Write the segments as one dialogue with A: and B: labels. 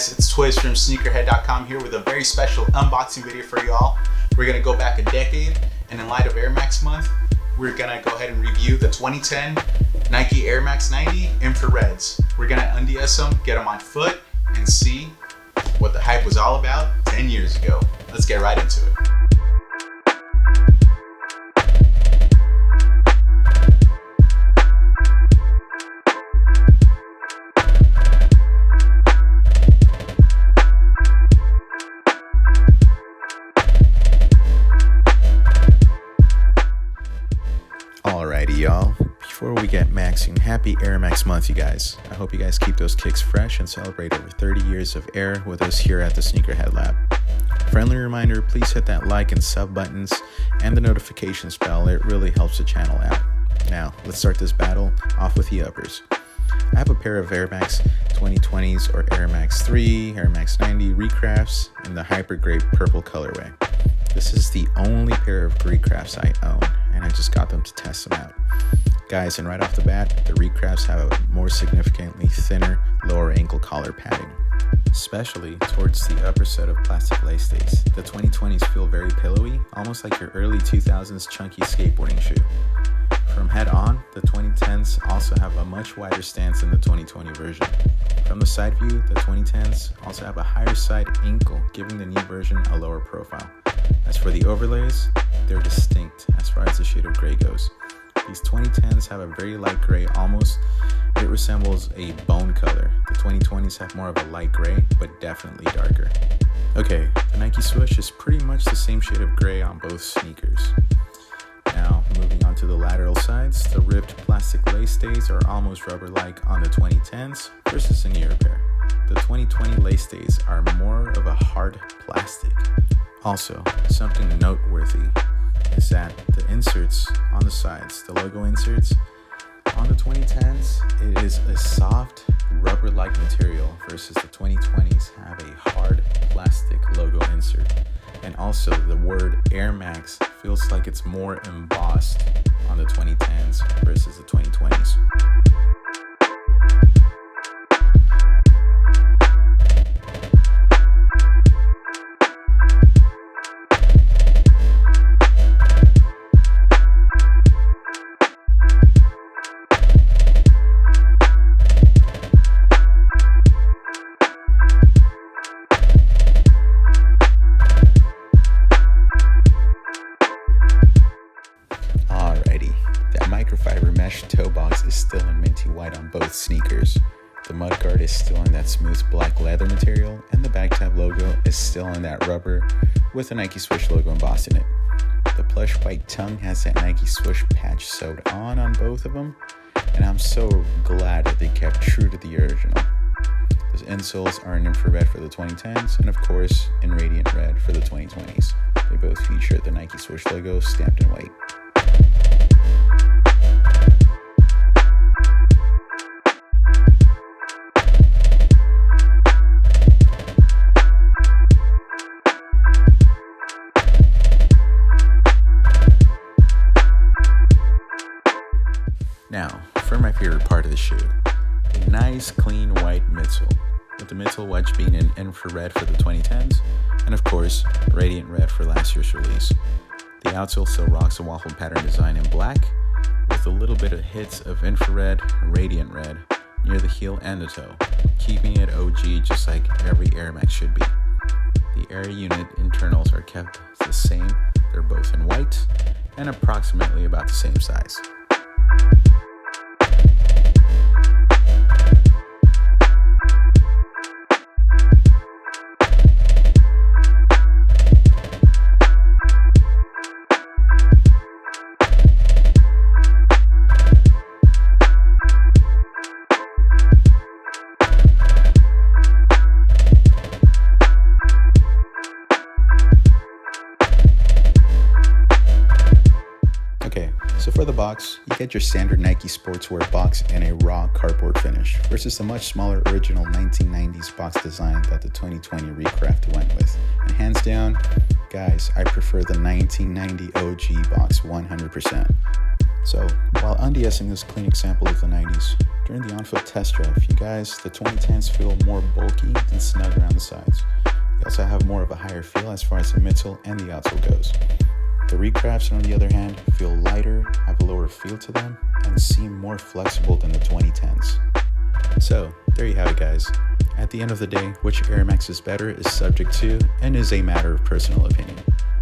A: guys, it's Twiz from SNEAKERHEAD.com here with a very special unboxing video for y'all. We're going to go back a decade, and in light of Air Max month, we're going to go ahead and review the 2010 Nike Air Max 90 infrareds. We're going to UNDS them, get them on foot, and see what the hype was all about 10 years ago. Let's get right into it.
B: Alrighty, y'all. Before we get maxing, happy Air Max month, you guys. I hope you guys keep those kicks fresh and celebrate over 30 years of Air with us here at the SNEAKERHEAD Lab. Friendly reminder, please hit that like and sub buttons and the notifications bell. It really helps the channel out. Now, let's start this battle off with the uppers. I have a pair of Air Max 2020s or Air Max 3, Air Max 90 recrafts in the hyper gray purple colorway. This is the only pair of recrafts I own, and I just got them to test them out. Guys, and right off the bat, the recrafts have a more significantly thinner lower ankle collar padding, especially towards the upper set of plastic lay stays. The 2020s feel very pillowy, almost like your early 2000s chunky skateboarding shoe. From head on, the 2010s also have a much wider stance than the 2020 version. From the side view, the 2010s also have a higher side ankle, giving the new version a lower profile. As for the overlays, they're distinct as far as the shade of gray goes. These 2010s have a very light gray, it resembles a bone color. The 2020s have more of a light gray, but definitely darker. Okay, the Nike swoosh is pretty much the same shade of gray on both sneakers. Now, moving on to the lateral sides, the ribbed plastic lay stays are almost rubber-like on the 2010s versus the newer pair. The 2020 lay stays are more of a hard plastic. Also, something noteworthy is that the inserts on the sides, the logo inserts, on the 2010s, it is a soft rubber-like material versus the 2020s have a hard plastic logo insert. And also the word Air Max feels like it's more embossed on the 2010s versus the 2020s. Microfiber mesh toe box is still in minty white on both sneakers. The mudguard is still in that smooth black leather material, and the back tab logo is still in that rubber with the Nike swoosh logo embossed in it. The plush white tongue has that Nike swoosh patch sewed on both of them, and I'm so glad that they kept true to the original. The insoles are in infrared for the 2010s, and of course in radiant red for the 2020s. They both feature the Nike swoosh logo stamped in white. Now, for my favorite part of the shoe, a nice clean white midsole, with the midsole wedge being in infrared for the 2010s, and of course, radiant red for last year's release. The outsole still rocks a waffle pattern design in black, with a little bit of hits of infrared and radiant red near the heel and the toe, keeping it OG just like every Air Max should be. The air unit internals are kept the same, they're both in white, and approximately about the same size. So for the box, you get your standard Nike sportswear box in a raw cardboard finish versus the much smaller original 1990s box design that the 2020 recraft went with. And hands down, guys, I prefer the 1990 OG box 100%. So while UNDS-ing this clean example of the 90s, During the on-foot test drive, you guys, the 2010s feel more bulky and snug around the sides. They also have more of a higher feel as far as the midsole and the outsole goes. The recrafts, on the other hand, feel lighter, have a lower feel to them, and seem more flexible than the 2010s. So, there you have it, guys. At the end of the day, which Air Max is better is subject to and is a matter of personal opinion.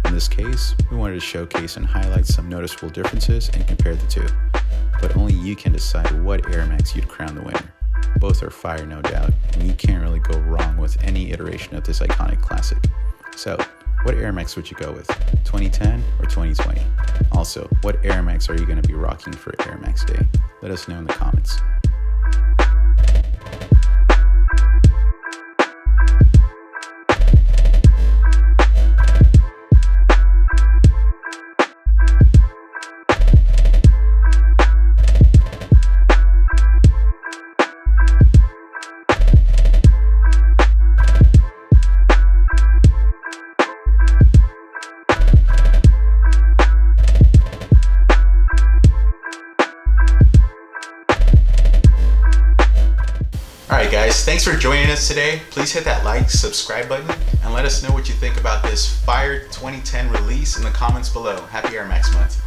B: In this case, we wanted to showcase and highlight some noticeable differences and compare the two. But only you can decide what Air Max you'd crown the winner. Both are fire, no doubt, and you can't really go wrong with any iteration of this iconic classic. So, what Air Max would you go with, 2010 or 2020? Also, what Air Max are you going to be rocking for Air Max Day? Let us know in the comments.
A: Alright guys, thanks for joining us today. Please hit that like, subscribe button, and let us know what you think about this fire 2010 release in the comments below. Happy Air Max Month.